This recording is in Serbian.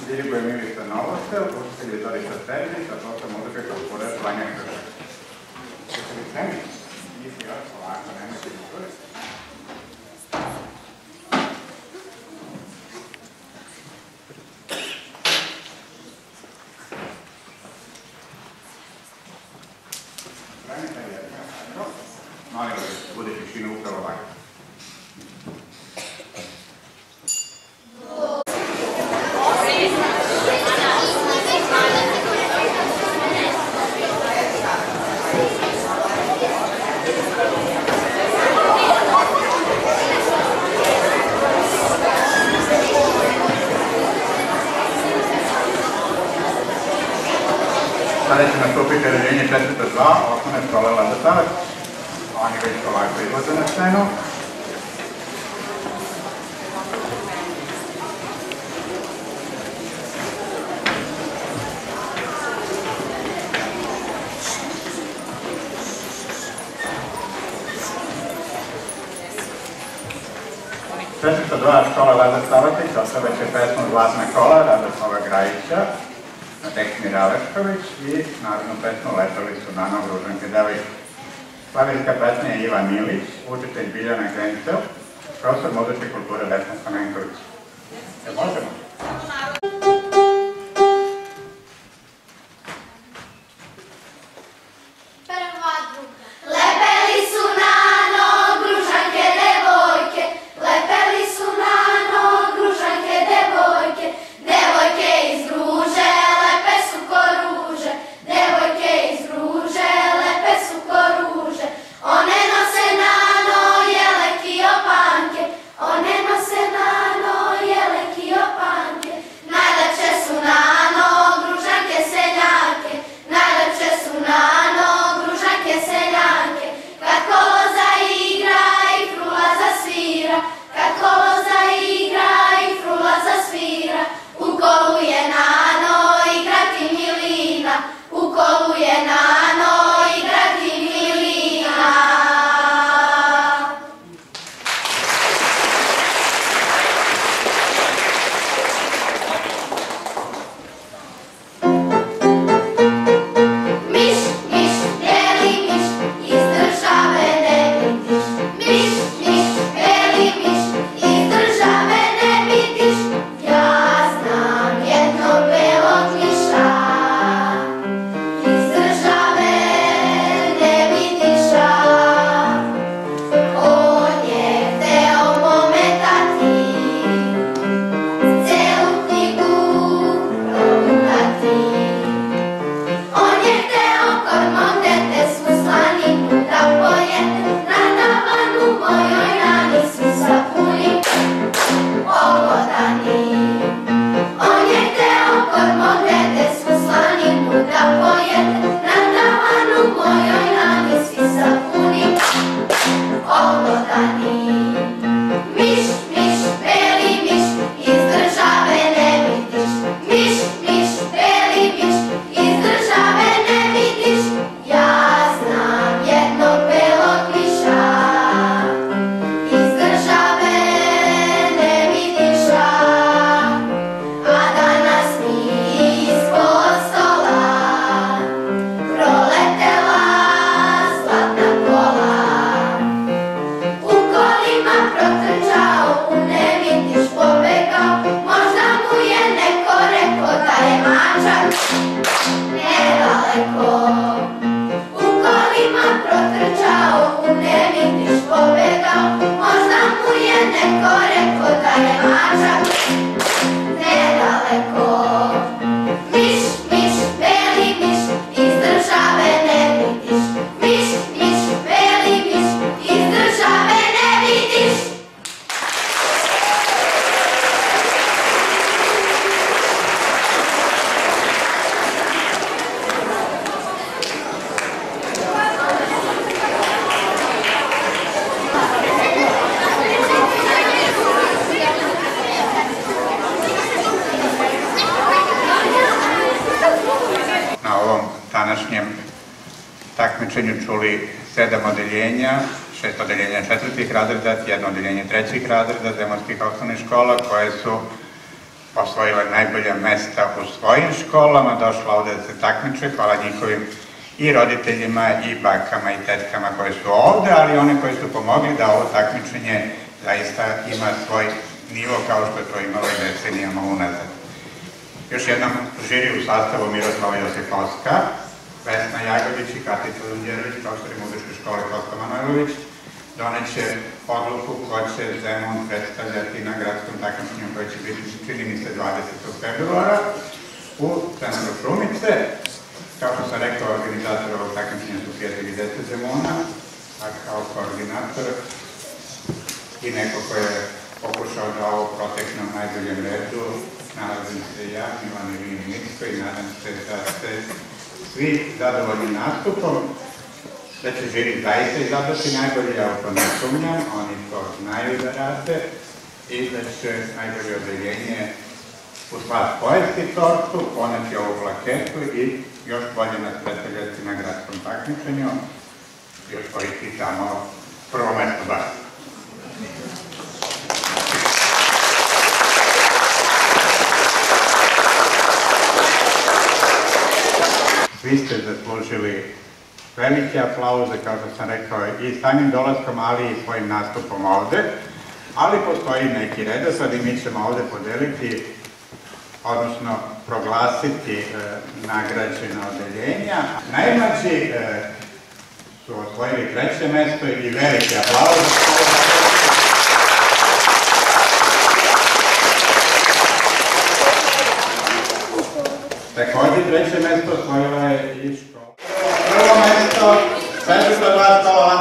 Diriguje Milica Novosel, učitelj je Zorica Terzić, a to se muzike kulture Vanja Kršak. Jeste li spremni? Nisi još ovako, nemojte izgledati. Spremite jedno. Molim vas, bude tišina upravo ovako. Sada će nastupiti odeljenje 402, osnovne škole Lazar. Oni već polako izlaze na scenu. Četvrta dva škola Lazar Savatić ostavit će pesmu Zlatna kola Radoslava Grajića na tekst Mira Lešković i narodnu pesmu Letali su dana Gružanke devojke. Slavirska pesma je Ivan Milić, učitelj Biljana Grencel, profesor muzičke kulture Vesna Stamenković. Možemo? današnjem takmičenju čuli 7 odeljenja, 6 odeljenja četvrtih razreda, 1 odeljenje trećih razreda zemunskih osnovnih škola koje su osvojila najbolja mesta u svojim školama, došla ovde da se takmiče, hvala njihovim i roditeljima i bakama i tetkama koje su ovde, ali one koji su pomogli da ovo takmičenje zaista ima svoj nivo kao što je to imalo i decenijama unazad. Još jednom žiri u sastavu Miroslava Josipovska, Vesna Jagodić i Katica Dunđerović, profesori muzičke škole Kosta Manojlović, doneće odluku ko će Zemun predstavljati na gradskom takmičenju koji će biti, čini mi se, 20. februara u centru Šumice. Kao što sam rekao, organizator ovog takmičenja su prijatelji dece Zemuna, a kao koordinator i neko ko je pokušao da ovo protekne u najboljem redu, nalazim se ja, Milan Ilin Mitko, i nadam se da ste svi zadovoljni nastupom, da će žiri zaista izabrati najbolje, ja u to ne sumnjam, oni to znaju da rade, i da će najbolje odeljenje u slast pojesti tortu, poneti ovu plaketu i još bolje nas predstavljati na gradskom takmičenju i osvojiti tamo prvo mesto baš. Vi ste zaslužili velike aplauze, kao što sam rekao, i samim dolaskom, ali i svojim nastupom ovde, ali postoji neki redosled i mi ćemo ovde podeliti, odnosno proglasiti nagrađena odeljenja. Najmlađi su osvojili 3. mesto i veliki aplauz. Takođe 3. mesto osvojila je i škola. Prvo mesto, 402 škola